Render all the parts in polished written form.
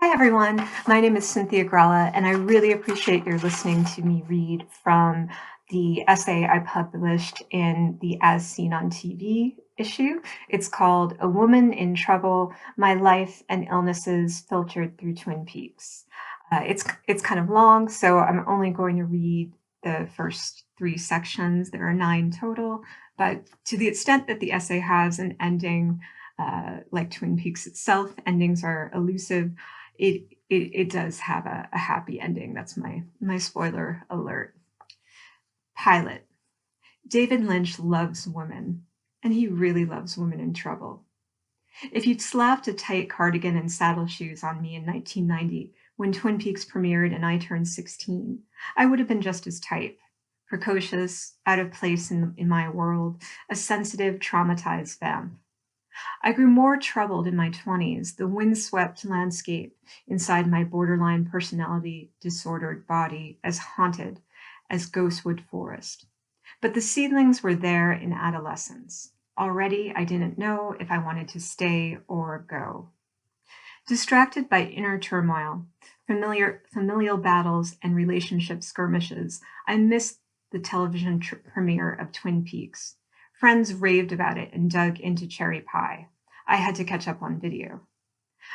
Hi, everyone. My name is Cynthia Gralla, and I really appreciate your listening to me read from the essay I published in the As Seen on TV issue. It's called A Woman in Trouble, My Life and Illnesses Filtered Through Twin Peaks. It's kind of long, so I'm only going to read the first 3 sections. There are 9 total, but to the extent that the essay has an ending, like Twin Peaks itself, endings are elusive. It does have a happy ending. That's my spoiler alert. Pilot. David Lynch loves women, and he really loves women in trouble. If you'd slapped a tight cardigan and saddle shoes on me in 1990 when Twin Peaks premiered and I turned 16, I would have been just as tight. Precocious, out of place in my world, a sensitive, traumatized vamp. I grew more troubled in my 20s, the windswept landscape inside my borderline personality disordered body as haunted as Ghostwood Forest. But the seedlings were there in adolescence. Already, I didn't know if I wanted to stay or go. Distracted by inner turmoil, familial battles, and relationship skirmishes, I missed the television premiere of Twin Peaks. Friends raved about it and dug into cherry pie. I had to catch up on video.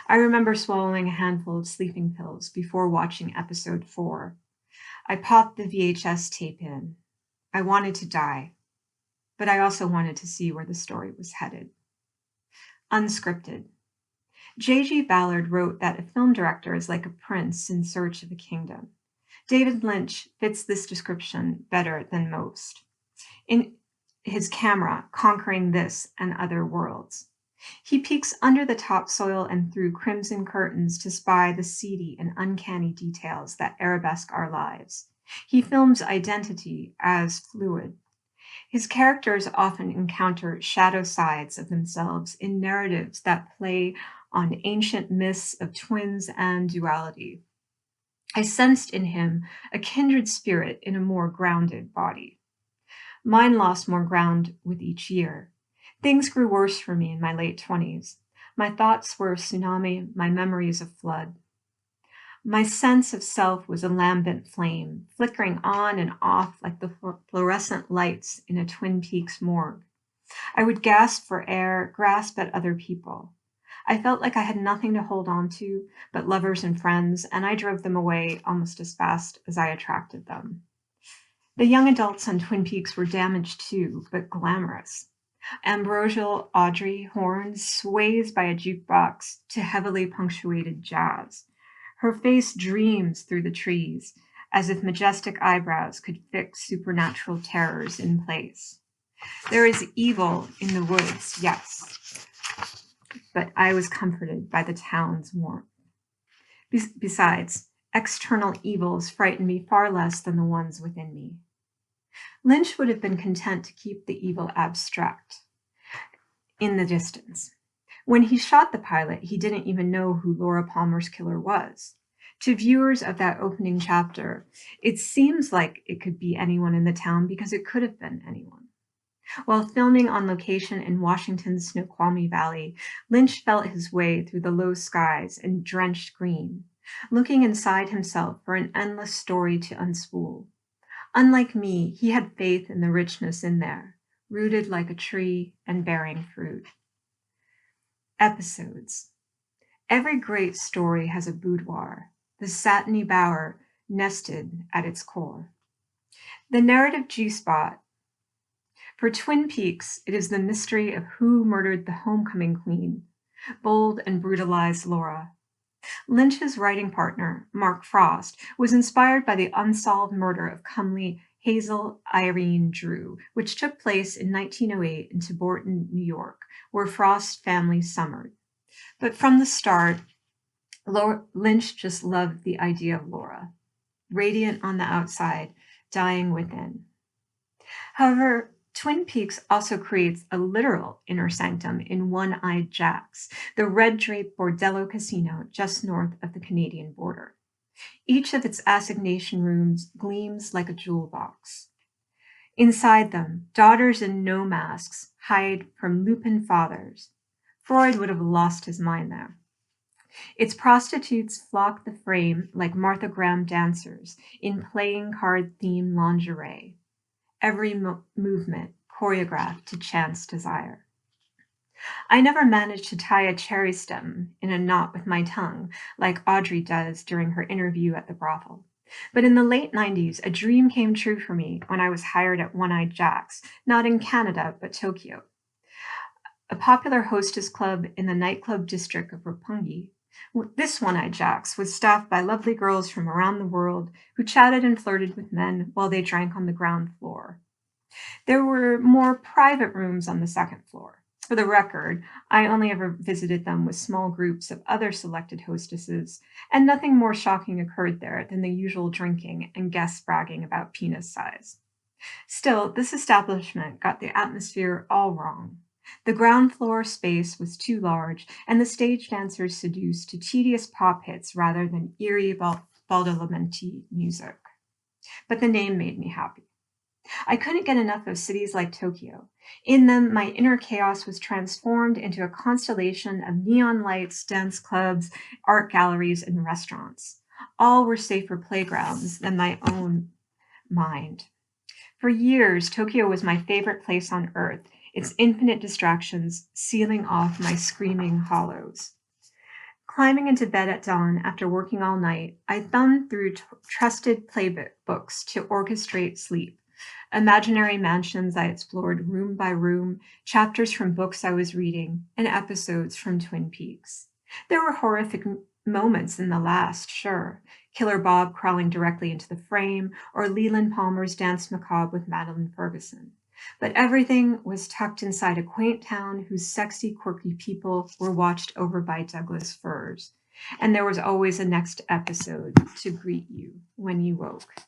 I remember swallowing a handful of sleeping pills before watching episode 4. I popped the VHS tape in. I wanted to die, but I also wanted to see where the story was headed. Unscripted. J.G. Ballard wrote that a film director is like a prince in search of a kingdom. David Lynch fits this description better than most. In his camera, conquering this and other worlds. He peeks under the topsoil and through crimson curtains to spy the seedy and uncanny details that arabesque our lives. He films identity as fluid. His characters often encounter shadow sides of themselves in narratives that play on ancient myths of twins and duality. I sensed in him a kindred spirit in a more grounded body. Mine lost more ground with each year. Things grew worse for me in my late 20s. My thoughts were a tsunami, my memories a flood. My sense of self was a lambent flame, flickering on and off like the fluorescent lights in a Twin Peaks morgue. I would gasp for air, grasp at other people. I felt like I had nothing to hold on to but lovers and friends, and I drove them away almost as fast as I attracted them. The young adults on Twin Peaks were damaged too, but glamorous. Ambrosial Audrey Horne sways by a jukebox to heavily punctuated jazz. Her face dreams through the trees, as if majestic eyebrows could fix supernatural terrors in place. There is evil in the woods, yes, but I was comforted by the town's warmth. Besides, external evils frightened me far less than the ones within me. Lynch would have been content to keep the evil abstract in the distance. When he shot the pilot, he didn't even know who Laura Palmer's killer was. To viewers of that opening chapter, it seems like it could be anyone in the town because it could have been anyone. While filming on location in Washington's Snoqualmie Valley, Lynch felt his way through the low skies and drenched green, looking inside himself for an endless story to unspool. Unlike me, he had faith in the richness in there, rooted like a tree and bearing fruit. Episodes. Every great story has a boudoir, the satiny bower nested at its core. The narrative G-spot. For Twin Peaks, it is the mystery of who murdered the homecoming queen, bold and brutalized Laura. Lynch's writing partner, Mark Frost, was inspired by the unsolved murder of comely Hazel Irene Drew, which took place in 1908 in Tiborton, New York, where Frost's family summered. But from the start, Lynch just loved the idea of Laura, radiant on the outside, dying within. However, Twin Peaks also creates a literal inner sanctum in One-Eyed Jack's, the red-draped Bordello casino just north of the Canadian border. Each of its assignation rooms gleams like a jewel box. Inside them, daughters in no masks hide from lupin fathers. Freud would have lost his mind there. Its prostitutes flock the frame like Martha Graham dancers in playing card-themed lingerie, every movement choreographed to chance desire. I never managed to tie a cherry stem in a knot with my tongue like Audrey does during her interview at the brothel. But in the late 90s, a dream came true for me when I was hired at One-Eyed Jack's, not in Canada, but Tokyo, a popular hostess club in the nightclub district of Roppongi. This One-Eyed Jack's was staffed by lovely girls from around the world who chatted and flirted with men while they drank on the ground floor. There were more private rooms on the second floor. For the record, I only ever visited them with small groups of other selected hostesses, and nothing more shocking occurred there than the usual drinking and guests bragging about penis size. Still, this establishment got the atmosphere all wrong. The ground floor space was too large, and the stage dancers seduced to tedious pop hits rather than eerie Badalamenti music. But the name made me happy. I couldn't get enough of cities like Tokyo. In them, my inner chaos was transformed into a constellation of neon lights, dance clubs, art galleries, and restaurants. All were safer playgrounds than my own mind. For years, Tokyo was my favorite place on earth, its infinite distractions sealing off my screaming hollows. Climbing into bed at dawn after working all night, I thumbed through trusted playbooks to orchestrate sleep. Imaginary mansions I explored room by room, chapters from books I was reading, and episodes from Twin Peaks. There were horrific moments in the last, sure. Killer Bob crawling directly into the frame, or Leland Palmer's Dance Macabre with Madeline Ferguson. But everything was tucked inside a quaint town whose sexy, quirky people were watched over by Douglas firs. And there was always a next episode to greet you when you woke.